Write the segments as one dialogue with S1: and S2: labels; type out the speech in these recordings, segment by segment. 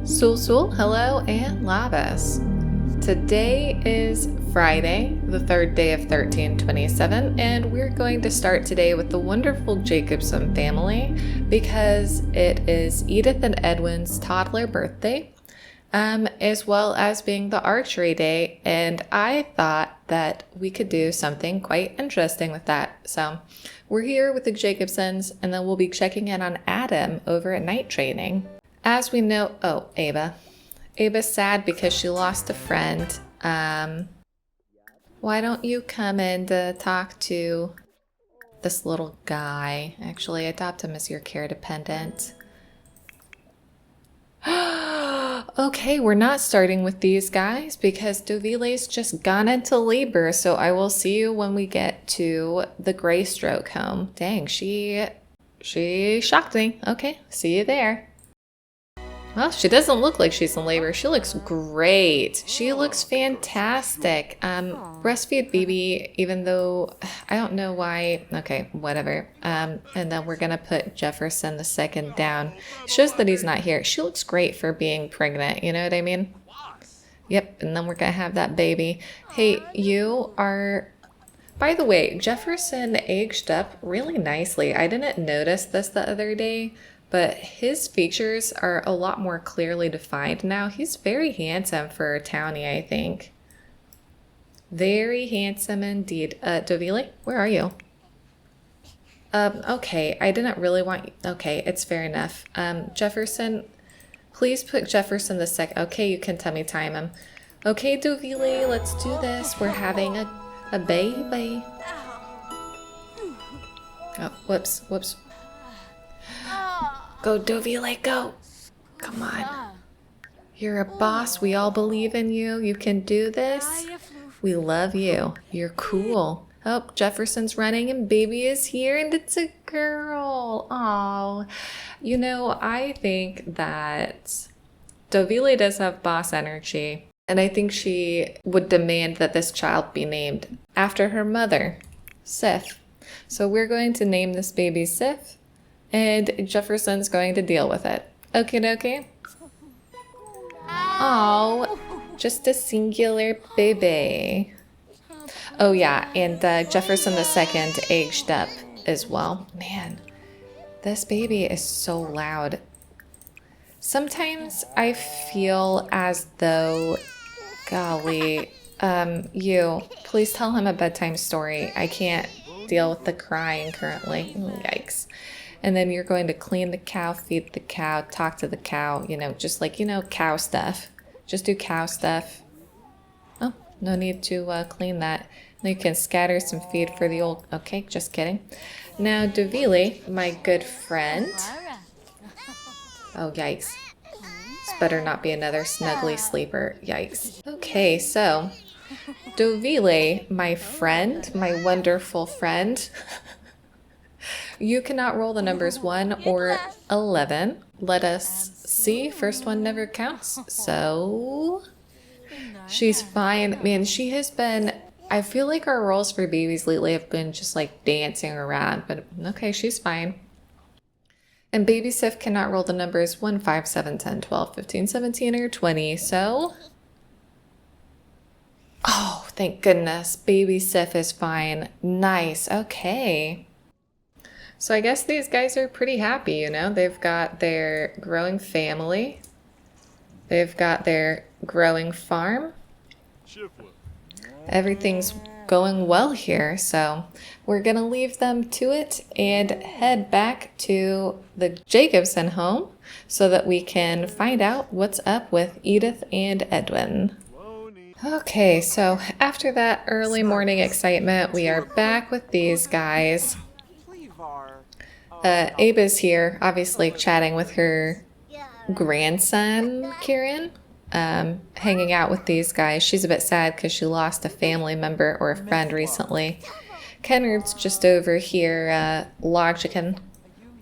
S1: Sul, hello, and labas. Today is Friday, the third day of 1327, and we're going to start today with the wonderful Jacobson family because it is Edith and Edwin's toddler birthday, as well as being the archery day, and I thought that we could do something quite interesting with that. So we're here with the Jacobsons, and then we'll be checking in on Adam over at night training. As we know, Ava's sad because she lost a friend. Why don't you come in to talk to this little guy? Actually, adopt him as your care dependent. Okay, we're not starting with these guys because Dovilė's just gone into labor, so I will see you when we get to the Greystroke home. Dang, she shocked me. Okay, see you there. Well, she doesn't look like she's in labor. She looks great. She looks fantastic. Breastfeed baby, even though I don't know why. Okay, whatever. And then we're going to put Jefferson the second down. Shows that he's not here. She looks great for being pregnant. You know what I mean? Yep, and then we're going to have that baby. Hey, you are... By the way, Jefferson aged up really nicely. I didn't notice this the other day, but his features are a lot more clearly defined now. He's very handsome for a townie, I think. Very handsome indeed. Dovilė, where are you? Okay, I didn't really want you. Okay, it's fair enough. Jefferson, please put Jefferson the second. Okay, you can tummy time him. Okay, Dovilė, let's do this. We're having a baby. Oh, whoops. Go, Dovilė, go. Come on. You're a boss. We all believe in you. You can do this. We love you. You're cool. Oh, Jefferson's running and baby is here and it's a girl. Oh, you know, I think that Dovilė does have boss energy, and I think she would demand that this child be named after her mother, Sif. So we're going to name this baby Sif. And Jefferson's going to deal with it. Okie dokie. Oh, just a singular baby. Oh yeah, and Jefferson the second aged up as well. Man, this baby is so loud. Sometimes I feel as though, golly, you, please tell him a bedtime story. I can't deal with the crying currently. Yikes. And then you're going to clean the cow, feed the cow, talk to the cow, you know, just like, you know, cow stuff. Just do cow stuff. Oh, no need to clean that. Now you can scatter some feed for the old... Okay, just kidding. Now, Dovilė, my good friend... Oh, yikes. This better not be another snuggly sleeper. Yikes. Okay, so... Dovilė, my friend, my wonderful friend... You cannot roll the numbers 1 or 11. Let us see. First one never counts. So she's fine. Man, she has been... I feel like our rolls for babies lately have been just like dancing around. But okay, she's fine. And baby Sif cannot roll the numbers 1, 5, 7, 10, 12, 15, 17, or 20. So... Oh, thank goodness. Baby Sif is fine. Nice. Okay. So I guess these guys are pretty happy, you know? They've got their growing family. They've got their growing farm. Everything's going well here, so we're going to leave them to it and head back to the Jacobson home so that we can find out what's up with Edith and Edwin. Okay, so after that early morning excitement, we are back with these guys. Ava's here, obviously chatting with her grandson, Kieran, hanging out with these guys. She's a bit sad because she lost a family member or a friend recently. Kennard's just over here logicking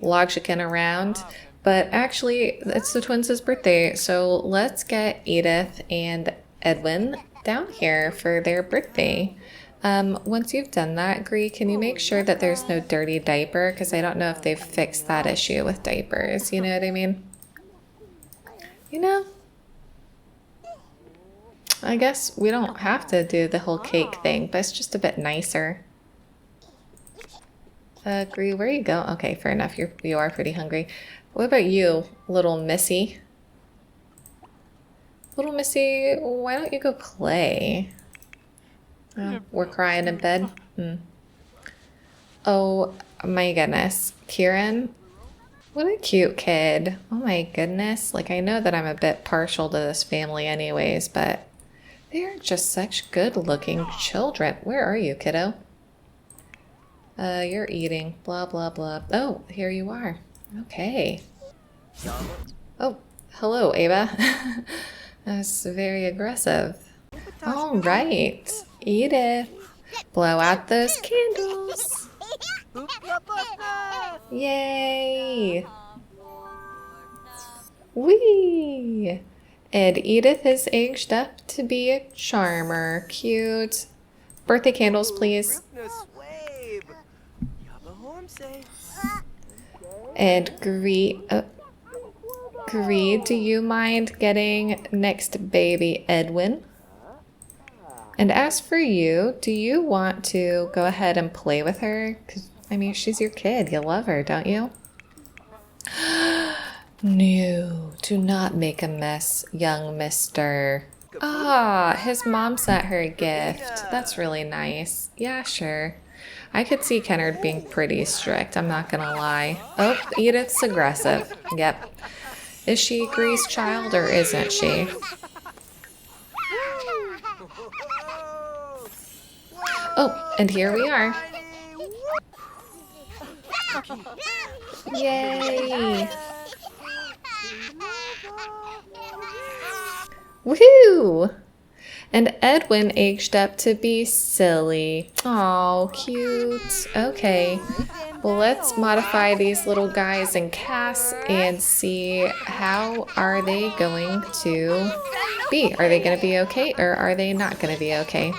S1: around. But actually, it's the twins' birthday, so let's get Edith and Edwin down here for their birthday. Once you've done that, Gree, can you make sure that there's no dirty diaper? Because I don't know if they've fixed that issue with diapers. You know what I mean? You know, I guess we don't have to do the whole cake thing, but it's just a bit nicer. Agree. Where you go? Okay, fair enough. You are pretty hungry. What about you, little Missy? Little Missy, why don't you go play? Oh, we're crying in bed. Oh my goodness, Kieran. What a cute kid. Oh my goodness. Like, I know that I'm a bit partial to this family anyways, but they're just such good looking children. Where are you, kiddo? You're eating. Blah, blah, blah. Oh, here you are. Okay. Oh, hello, Ava. That's very aggressive. All right. Edith. Blow out those candles. Yay. Whee! And Edith is aged up to be a charmer. Cute. Birthday candles, please. And Gree, do you mind getting next baby Edwin? And as for you, do you want to go ahead and play with her? 'Cause, I mean, she's your kid. You love her, don't you? No, do not make a mess, young mister. Ah, his mom sent her a gift. That's really nice. Yeah, sure. I could see Kennard being pretty strict, I'm not gonna lie. Oh, Edith's aggressive. Yep. Is she Gree's child or isn't she? Oh, and here we are. Yay! Woohoo! And Edwin aged up to be silly. Oh, cute. Okay. Well, let's modify these little guys in Cass and see how are they going to be. Are they going to be okay or are they not going to be okay?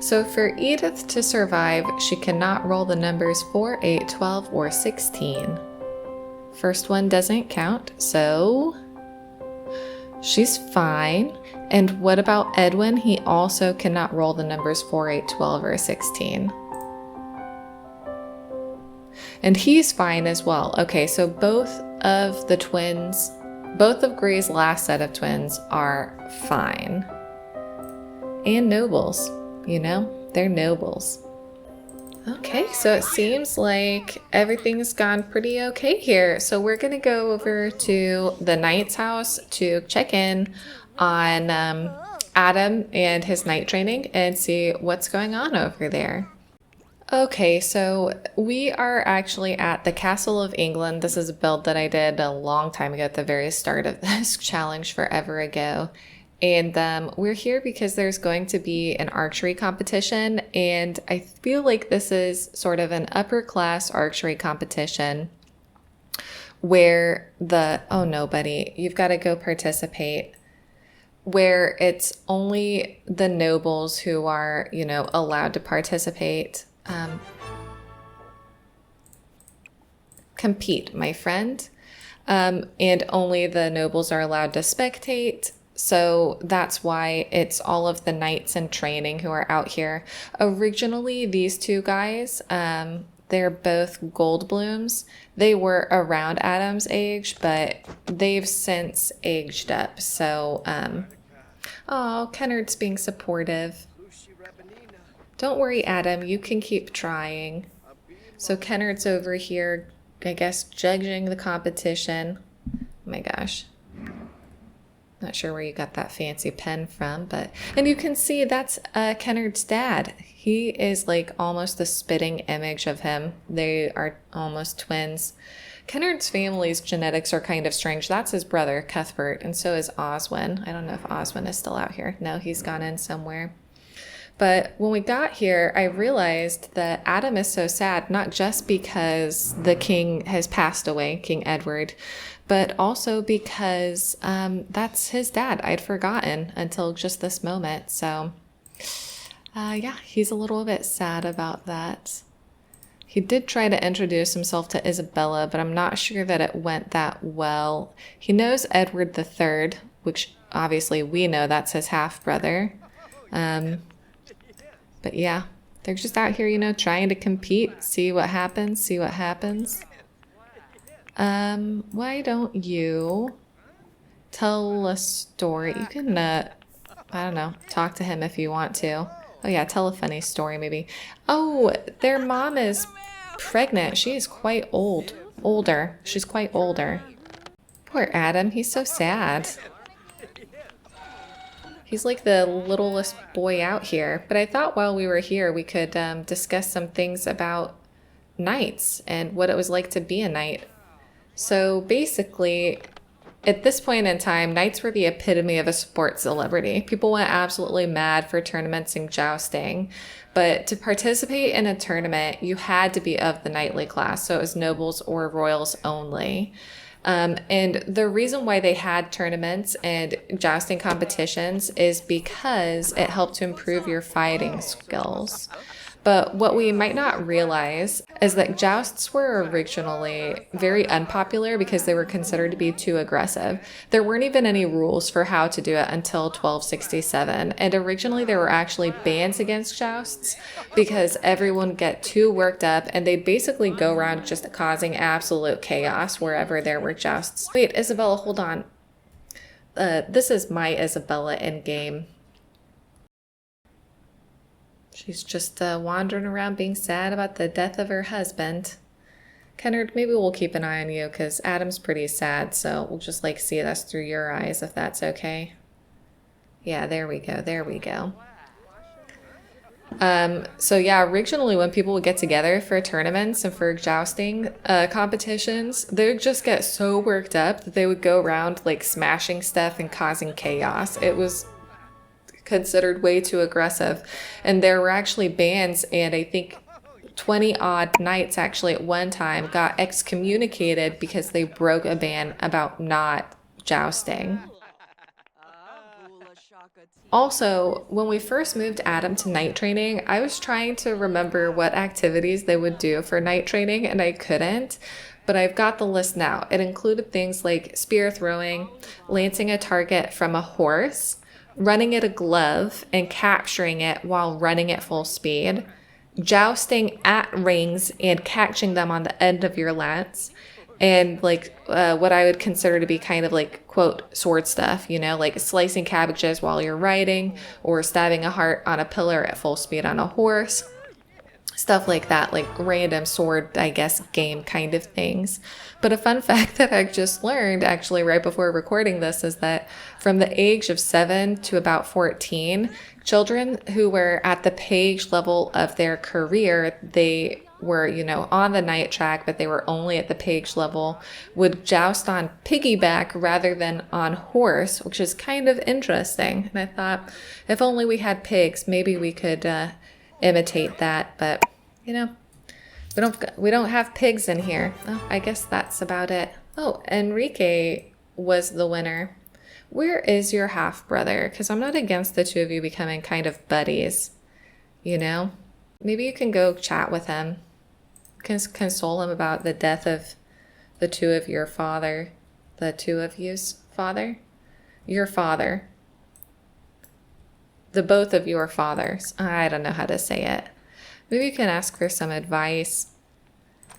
S1: So for Edith to survive, she cannot roll the numbers 4, 8, 12, or 16. First one doesn't count, so she's fine. And what about Edwin? He also cannot roll the numbers 4, 8, 12, or 16. And he's fine as well. Okay, so both of the twins, both of Grey's last set of twins are fine. And nobles, you know, they're nobles. Okay, so it seems like everything's gone pretty okay here. So we're gonna go over to the knight's house to check in on Adam and his knight training and see what's going on over there. Okay, so we are actually at the Castle of England. This is a build that I did a long time ago at the very start of this challenge forever ago. And we're here because there's going to be an archery competition, and I feel like this is sort of an upper class archery competition where oh no, buddy, you've got to go participate, where it's only the nobles who are, you know, allowed to participate. Compete, my friend. And only the nobles are allowed to spectate. So that's why it's all of the knights in training who are out here. Originally, these two guys, they're both Goldblooms. They were around Adam's age, but they've since aged up. So, oh, Kennard's being supportive. Don't worry, Adam, you can keep trying. So Kennard's over here, I guess, judging the competition. Oh my gosh. Not sure where you got that fancy pen from, but... And you can see that's Kennard's dad. He is like almost the spitting image of him. They are almost twins. Kennard's family's genetics are kind of strange. That's his brother, Cuthbert, and so is Oswin. I don't know if Oswin is still out here. No, he's gone in somewhere. But when we got here, I realized that Adam is so sad, not just because the king has passed away, King Edward, but also because that's his dad. I'd forgotten until just this moment. So yeah, he's a little bit sad about that. He did try to introduce himself to Isabella, but I'm not sure that it went that well. He knows Edward III, which obviously we know that's his half-brother. But yeah, they're just out here, you know, trying to compete, see what happens, see what happens. Why don't you tell a story? You can, I don't know, talk to him if you want to. Oh yeah, tell a funny story maybe. Oh, their mom is pregnant. She is quite older. She's quite older. Poor Adam, he's so sad. He's like the littlest boy out here. But I thought while we were here, we could discuss some things about knights and what it was like to be a knight. So basically, at this point in time, knights were the epitome of a sports celebrity. People went absolutely mad for tournaments and jousting. But to participate in a tournament, you had to be of the knightly class. So it was nobles or royals only. And the reason why they had tournaments and jousting competitions is because it helped to improve your fighting skills. But what we might not realize is that jousts were originally very unpopular because they were considered to be too aggressive. There weren't even any rules for how to do it until 1267. And originally there were actually bans against jousts because everyone would get too worked up and they'd basically go around just causing absolute chaos wherever there were jousts. Wait, Isabella, hold on. This is my Isabella in game. She's just wandering around being sad about the death of her husband. Kennard, maybe we'll keep an eye on you because Adam's pretty sad, so we'll just like see this through your eyes if that's okay. Yeah, there we go. There we go. So yeah, originally when people would get together for tournaments and for jousting competitions, they would just get so worked up that they would go around like smashing stuff and causing chaos. It was considered way too aggressive, and there were actually bans, and I think 20 odd knights actually at one time got excommunicated because they broke a ban about not jousting. Also, when we first moved Adam to knight training, I was trying to remember what activities they would do for knight training, and I couldn't. But I've got the list now. It included things like spear throwing, lancing a target from a horse, running at a glove and capturing it while running at full speed, jousting at rings and catching them on the end of your lance, and like what I would consider to be kind of like, quote, sword stuff, you know, like slicing cabbages while you're riding or stabbing a heart on a pillar at full speed on a horse. Stuff like that, like random sword, I guess, game kind of things. But a fun fact that I just learned actually right before recording this is that from the age of 7 to about 14, children who were at the page level of their career, they were, you know, on the knight track, but they were only at the page level, would joust on piggyback rather than on horse, which is kind of interesting. And I thought, if only we had pigs, maybe we could imitate that, but you know, we don't have pigs in here. Oh, I guess that's about it. Oh, Enrique was the winner. Where is your half-brother? Because I'm not against the two of you becoming kind of buddies, you know? Maybe you can go chat with him, console him about the death of the two of your father. The two of you's father? Your father. The both of your fathers. I don't know how to say it. Maybe you can ask for some advice.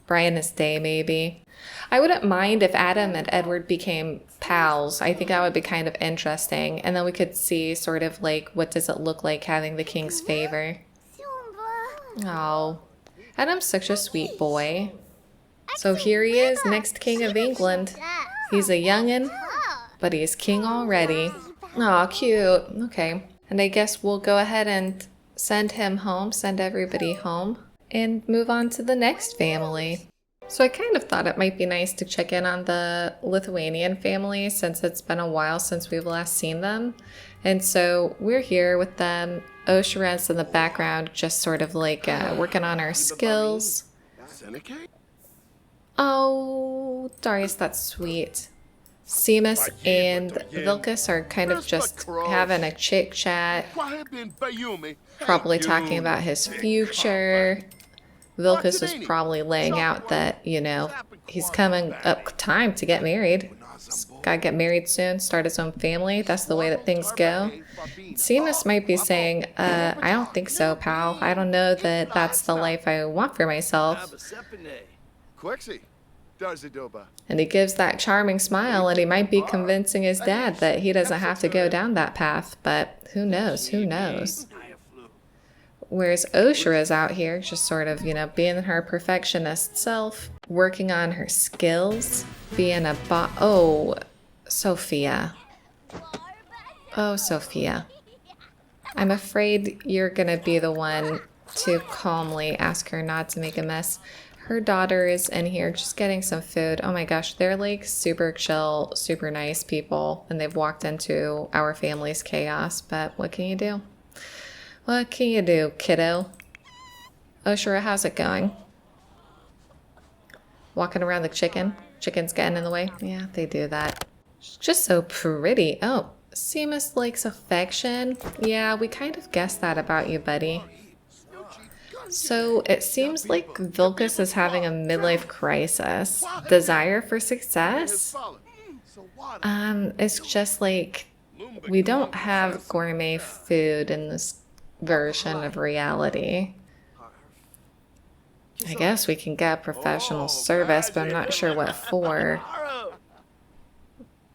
S1: Brighten his day, maybe. I wouldn't mind if Adam and Edward became pals. I think that would be kind of interesting. And then we could see sort of like, what does it look like having the king's favor? Oh, Adam's such a sweet boy. So here he is, next king of England. He's a youngin', but he's king already. Aw, cute. Okay. And I guess we'll go ahead and send him home, send everybody home, and move on to the next family. So I kind of thought it might be nice to check in on the Lithuanian family since it's been a while since we've last seen them. And so we're here with them. Osharen's in the background, just sort of like working on our skills. Oh, Darius, that's sweet. Simas and Vilkas are kind of just having a chit chat, probably talking about his future. Vilkas was probably laying out that, you know, he's coming up time to get married. He's gotta get married soon, start his own family. That's the way that things go. Simas might be saying, I don't think so, pal. I don't know that that's the life I want for myself. And he gives that charming smile, and he might be convincing his dad that he doesn't have to go down that path, but who knows? Who knows? Whereas Oshra's out here just sort of, you know, being her perfectionist self, working on her skills, being a oh, Sophia. Oh, Sophia. I'm afraid you're gonna be the one to calmly ask her not to make a mess. Her daughter is in here just getting some food. Oh my gosh, they're like super chill, super nice people, and they've walked into our family's chaos, but what can you do? What can you do, kiddo? Oshra, how's it going? Walking around the chicken? Chicken's getting in the way? Yeah, they do that. She's just so pretty. Oh, Simas likes affection. Yeah, we kind of guessed that about you, buddy. So it seems like Vilkas is having a midlife crisis. Desire for success? It's just like we don't have gourmet food in this version of reality. I guess we can get professional service, but I'm not sure what for.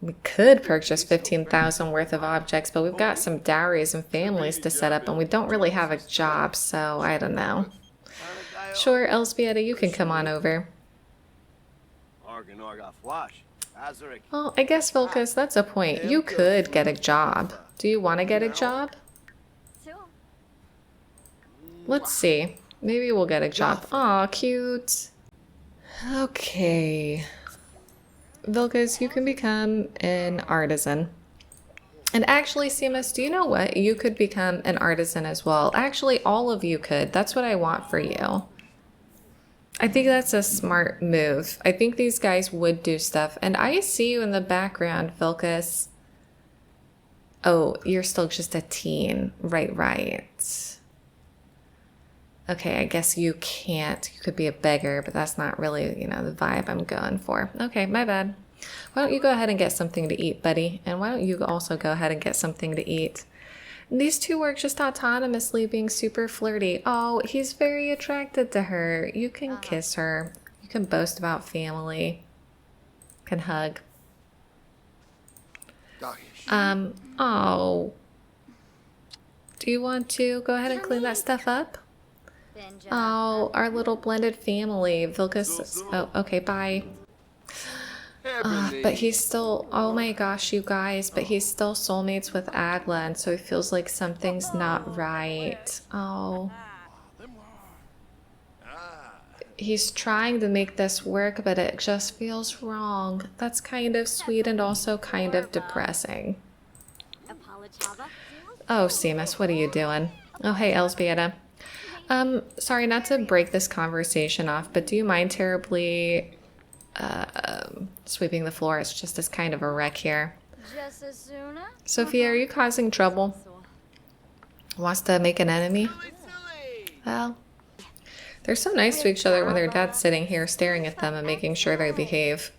S1: We could purchase 15,000 worth of objects, but we've got some dowries and families to set up, and we don't really have a job, so I don't know. Sure, Elzbieta, you can come on over. Well, I guess, Vilkas, that's a point. You could get a job. Do you want to get a job? Let's see. Maybe we'll get a job. Aw, cute. Okay. Vilkas, you can become an artisan. And actually, Simas, do you know what? You could become an artisan as well. Actually, all of you could. That's what I want for you. I think that's a smart move. I think these guys would do stuff. And I see you in the background, Vilkas. Oh, you're still just a teen. Right. Okay, I guess you can't. You could be a beggar, but that's not really, you know, the vibe I'm going for. Okay, my bad. Why don't you go ahead and get something to eat, buddy? And why don't you also go ahead and get something to eat? These two are just autonomously being super flirty. Oh, he's very attracted to her. You can kiss her. You can boast about family. You can hug. Oh. Do you want to go ahead and clean that stuff up? Oh, our little blended family. Vilkas. Oh, okay, bye. But he's still, oh my gosh, you guys, but he's still soulmates with Agla, and so he feels like something's not right. Oh. He's trying to make this work, but it just feels wrong. That's kind of sweet and also kind of depressing. Oh, Simas, what are you doing? Oh, hey, Elzbieta. Sorry, not to break this conversation off, but do you mind terribly sweeping the floor? It's just as kind of a wreck here. Sophia, are you causing trouble? Wants to make an enemy? Well, they're so nice to each other when their dad's sitting here staring at them and making sure they behave.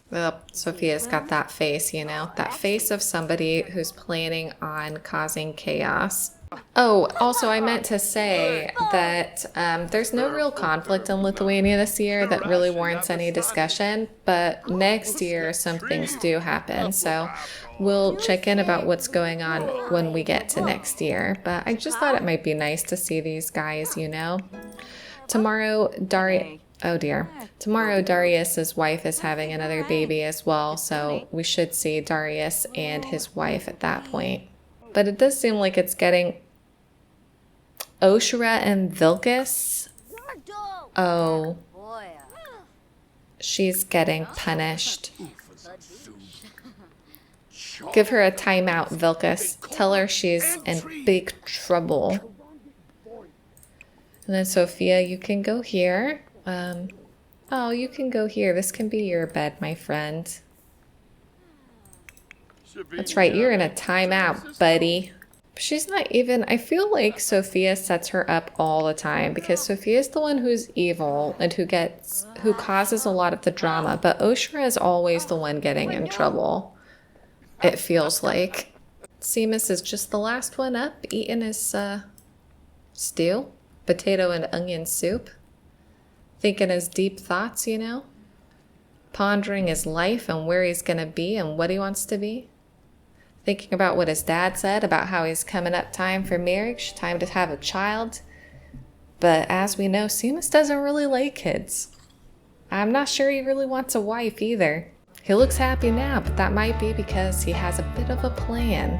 S1: Well, Sophia's got that face, you know, that face of somebody who's planning on causing chaos. Oh, also, I meant to say that there's no real conflict in Lithuania this year that really warrants any discussion, but next year some things do happen, so we'll check in about what's going on when we get to next year. But I just thought it might be nice to see these guys, you know. Tomorrow, oh dear. Tomorrow, Darius's wife is having another baby as well, so we should see Darius and his wife at that point. But it does seem like it's getting Oshra and Vilkas. Oh. She's getting punished. Give her a timeout, Vilkas. Tell her she's in big trouble. And then Sophia, you can go here. Oh, you can go here. This can be your bed, my friend. That's right, you're in a timeout, buddy. She's not even, I feel like Sophia sets her up all the time because Sophia's the one who's evil and who causes a lot of the drama, but Oshra is always the one getting in trouble, it feels like. Simas is just the last one up, eating his stew, potato and onion soup, thinking his deep thoughts, you know, pondering his life and where he's gonna be and what he wants to be. Thinking about what his dad said about how he's coming up time for marriage, time to have a child. But as we know, Simas doesn't really like kids. I'm not sure he really wants a wife either. He looks happy now, but that might be because he has a bit of a plan.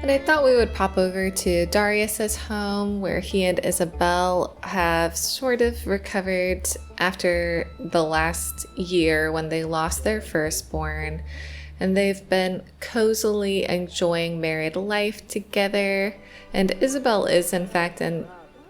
S1: And I thought we would pop over to Darius's home where he and Isabel have sort of recovered after the last year when they lost their firstborn. And they've been cozily enjoying married life together. And Isabel is in fact in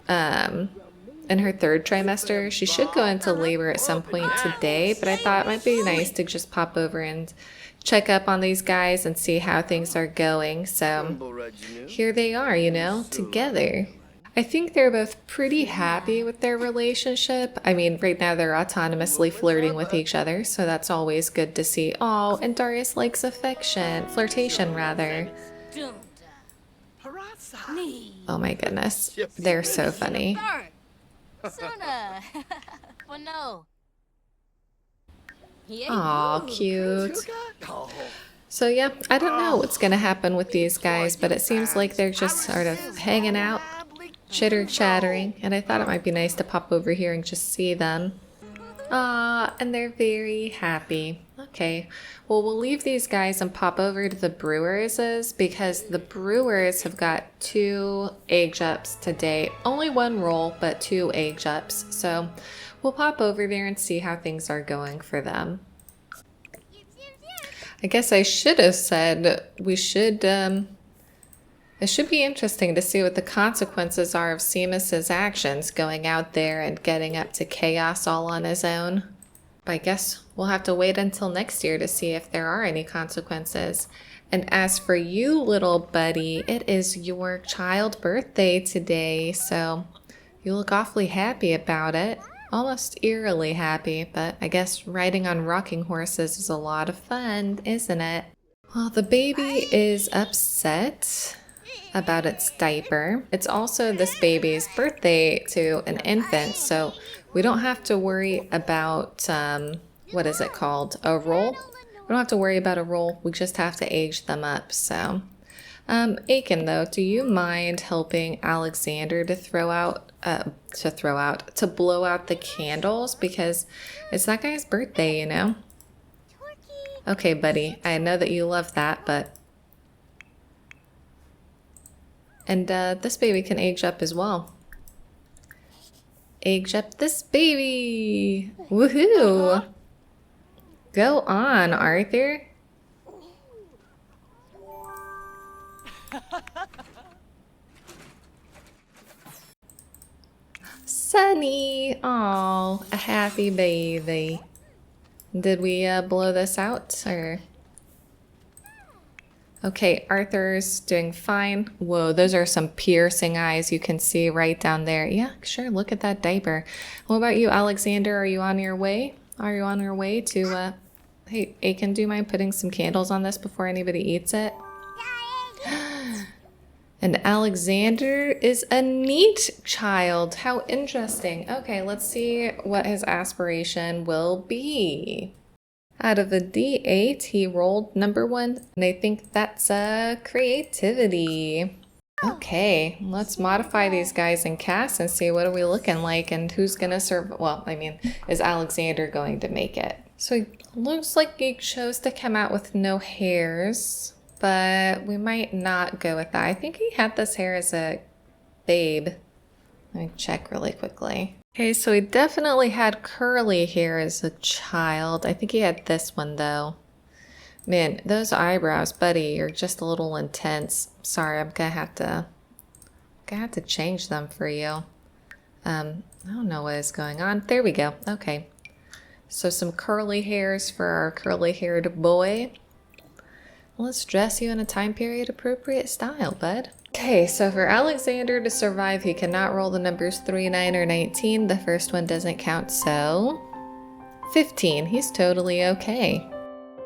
S1: her third trimester. She should go into labor at some point today, but I thought it might be nice to just pop over and check up on these guys and see how things are going. So here they are, you know, together. I think they're both pretty happy with their relationship. I mean, right now they're autonomously flirting with each other, so that's always good to see. Oh, and Darius likes flirtation rather. Oh my goodness, they're so funny. Aw, cute. So yeah, I don't know what's gonna happen with these guys, but it seems like they're just sort of hanging out, chitter-chattering, and I thought it might be nice to pop over here and just see them. Ah, and they're very happy. Okay, well, we'll leave these guys and pop over to the Brewers' because the Brewers have got 2 egg jups today. Only 1 roll, but 2 egg jups. So we'll pop over there and see how things are going for them. I guess I should have said we should, it should be interesting to see what the consequences are of Simas's actions going out there and getting up to chaos all on his own. But I guess we'll have to wait until next year to see if there are any consequences. And as for you, little buddy, it is your child birthday today, so you look awfully happy about it. Almost eerily happy, but I guess riding on rocking horses is a lot of fun, isn't it? Well, the baby is upset about its diaper. It's also this baby's birthday to an infant, so we don't have to worry about, what is it called? A roll? We don't have to worry about a roll, we just have to age them up, so. Aiken, though, do you mind helping Alexander to blow out the candles? Because it's that guy's birthday, you know? Okay, buddy, I know that you love that, but... And this baby can age up as well. age up this baby. Woohoo! Go on, Arthur. Sunny. Oh, a happy baby. Did we blow this out or? Okay, Arthur's doing fine. Whoa, those are some piercing eyes you can see right down there. Yeah, sure, look at that diaper. What about you, Alexander? Are you on your way? Are you on your way to, hey, Aiken, do you mind putting some candles on this before anybody eats it? And Alexander is a neat child. How interesting. Okay, let's see what his aspiration will be. Out of a D8, he rolled number 1, and I think that's creativity. Okay, let's modify these guys in cast and see what are we looking like and who's gonna serve. Well, I mean, is Alexander going to make it? So it looks like he chose to come out with no hairs, but we might not go with that. I think he had this hair as a babe. Let me check really quickly. Okay, so he definitely had curly hair as a child. I think he had this one though. Man, those eyebrows, buddy, are just a little intense. Sorry, I'm gonna have to change them for you. I don't know what is going on. There we go. Okay. So some curly hairs for our curly-haired boy. Let's dress you in a time period appropriate style, bud. Okay, so for Alexander to survive, he cannot roll the numbers 3, 9, or 19. The first one doesn't count, so 15. He's totally okay.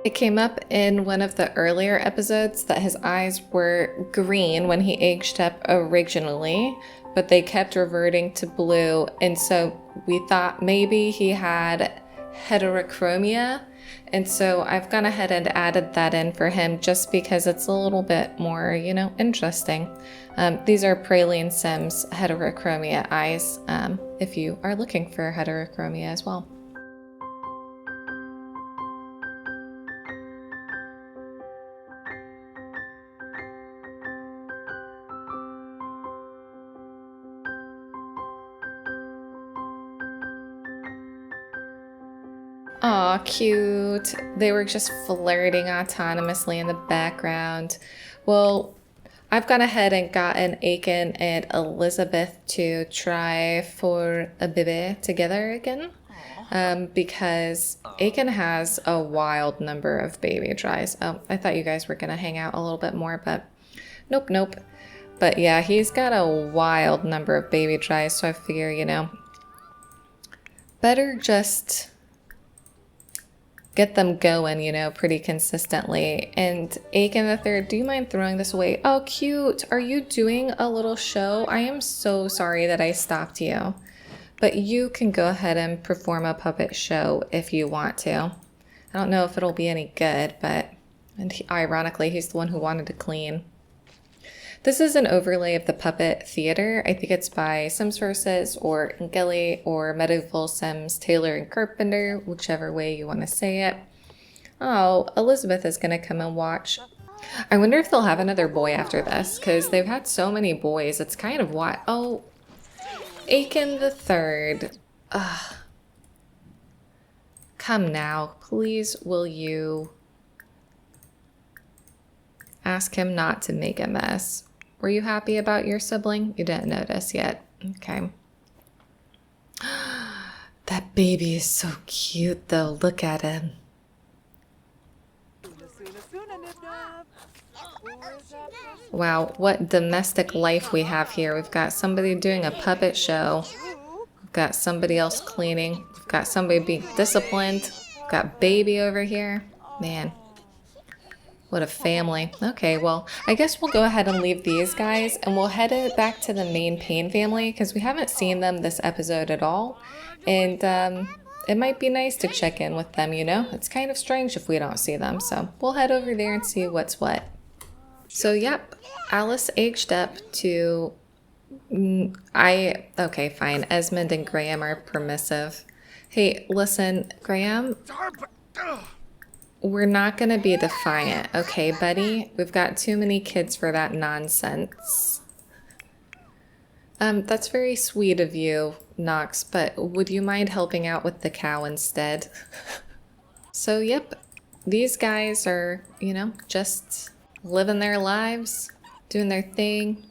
S1: It came up in one of the earlier episodes that his eyes were green when he aged up originally, but they kept reverting to blue, and so we thought maybe he had heterochromia. And so I've gone ahead and added that in for him just because it's a little bit more, you know, interesting. These are Praline Sims heterochromia eyes, if you are looking for heterochromia as well. Aw, cute. They were just flirting autonomously in the background. Well, I've gone ahead and gotten Aiken and Elizabeth to try for a baby together again. Because Aiken has a wild number of baby tries. Oh, I thought you guys were going to hang out a little bit more, but nope. But yeah, he's got a wild number of baby tries, so I figure, you know, better just get them going, you know, pretty consistently. And Aiken the third, do you mind throwing this away? Oh, cute. Are you doing a little show? I am so sorry that I stopped you. But you can go ahead and perform a puppet show if you want to. I don't know if it'll be any good, but ironically, he's the one who wanted to clean. This is an overlay of the puppet theater. I think it's by Sims Versus or Ngeli or Medieval Sims Taylor and Carpenter, whichever way you want to say it. Oh, Elizabeth is going to come and watch. I wonder if they'll have another boy after this, because they've had so many boys. It's kind of what? Oh, Aiken the third. Ugh. Come now, please will you ask him not to make a mess. Were you happy about your sibling? You didn't notice yet. Okay. That baby is so cute though. Look at him. Wow, what domestic life we have here. We've got somebody doing a puppet show. We've got somebody else cleaning. We've got somebody being disciplined. We've got baby over here. Man. What a family. Okay, well, I guess we'll go ahead and leave these guys and we'll head it back to the main Payne family because we haven't seen them this episode at all. And it might be nice to check in with them, you know? It's kind of strange if we don't see them. So we'll head over there and see what's what. So, yep, Alice aged up to... Okay, fine. Esmond and Graham are permissive. Hey, listen, Graham... We're not going to be defiant, okay, buddy? We've got too many kids for that nonsense. That's very sweet of you, Knox, but would you mind helping out with the cow instead? So, yep, these guys are, you know, just living their lives, doing their thing.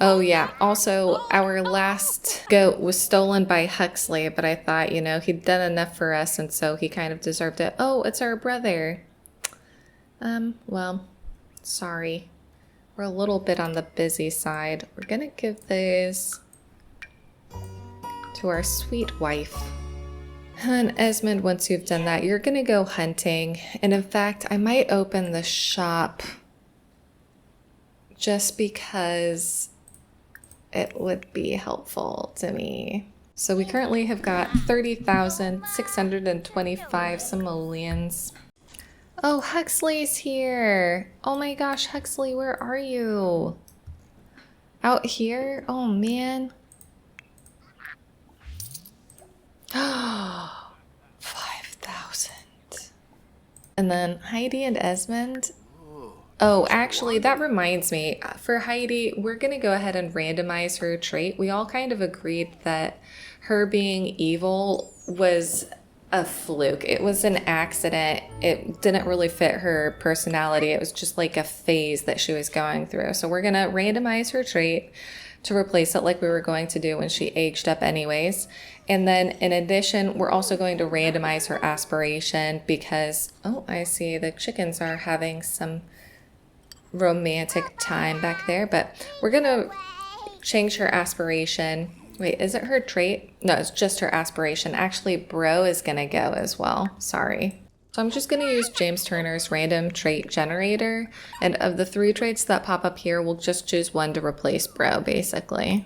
S1: Oh yeah, also our last goat was stolen by Huxley, but I thought, you know, he'd done enough for us and so he kind of deserved it. Oh, it's our brother. Well, sorry. We're a little bit on the busy side. We're gonna give these to our sweet wife. And Esmond, once you've done that, you're gonna go hunting. And in fact, I might open the shop just because it would be helpful to me. So we currently have got 30,625 simoleons. Oh, Huxley's here. Oh my gosh, Huxley, where are you? Out here? Oh man. 5,000. And then Heidi and Esmond. Oh, actually, that reminds me. For Heidi, we're going to go ahead and randomize her trait. We all kind of agreed that her being evil was a fluke. It was an accident. It didn't really fit her personality. It was just like a phase that she was going through. So we're going to randomize her trait to replace it like we were going to do when she aged up anyways. And then in addition, we're also going to randomize her aspiration because, oh, I see the chickens are having some romantic time back there, but we're gonna change her aspiration. Wait, is it her trait? No, it's just her aspiration. Actually, bro is gonna go as well. Sorry. So I'm just gonna use James Turner's random trait generator, and of the 3 traits that pop up here, we'll just choose one to replace bro, basically.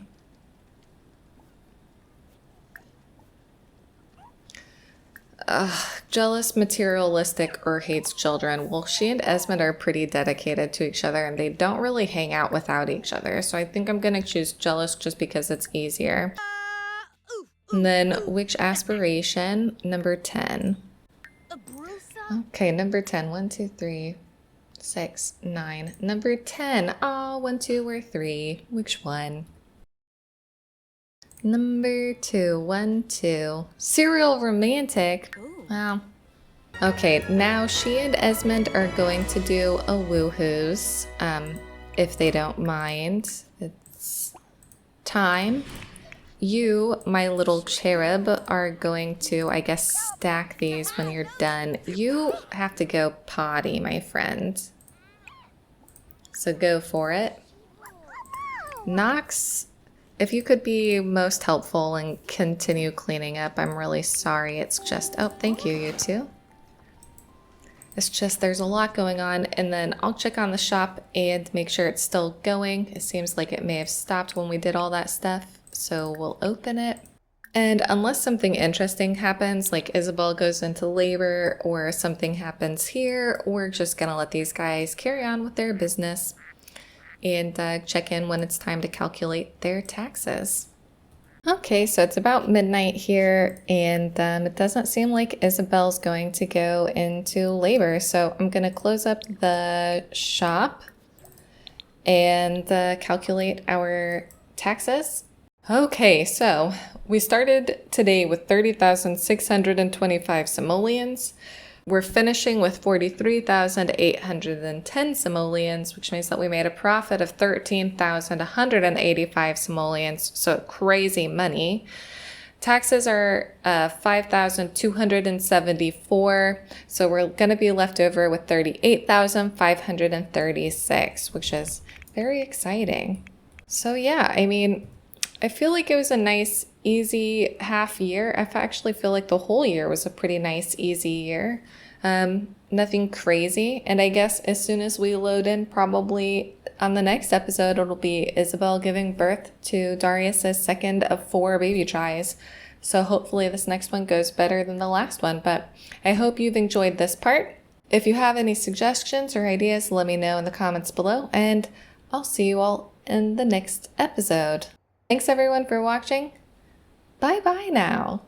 S1: Jealous, materialistic, or hates children. Well, she and Esmond are pretty dedicated to each other and they don't really hang out without each other. So I think I'm going to choose jealous just because it's easier. And then which aspiration? Number 10. Okay, number 10. 1, 2, 3, 6, 9. Number 10. Oh, 1, 2, or 3. Which one? Number 2, 1, 2. Serial romantic. Wow. Okay, now she and Esmond are going to do a woohoos, if they don't mind. It's time. You, my little cherub, are going to, I guess, stack these when you're done. You have to go potty, my friend. So go for it. Knox, if you could be most helpful and continue cleaning up, I'm really sorry. It's just, oh, thank you, you two. It's just there's a lot going on, and then I'll check on the shop and make sure it's still going. It seems like it may have stopped when we did all that stuff, so we'll open it. And unless something interesting happens, like Isabel goes into labor or something happens here, we're just gonna let these guys carry on with their business and check in when it's time to calculate their taxes. Okay, so it's about midnight here, and it doesn't seem like Isabel's going to go into labor, so I'm going to close up the shop and calculate our taxes. Okay, so we started today with 30,625 simoleons. We're finishing with 43,810 simoleons, which means that we made a profit of 13,185 simoleons, so crazy money. Taxes are 5,274, so we're going to be left over with 38,536, which is very exciting. So yeah, I mean, I feel like it was a nice, easy half year. I actually feel like the whole year was a pretty nice, easy year. Nothing crazy. And I guess as soon as we load in, probably on the next episode, it'll be Isabel giving birth to Darius's second of 4 baby tries. So hopefully this next one goes better than the last one. But I hope you've enjoyed this part. If you have any suggestions or ideas, let me know in the comments below. And I'll see you all in the next episode. Thanks everyone for watching. Bye bye now.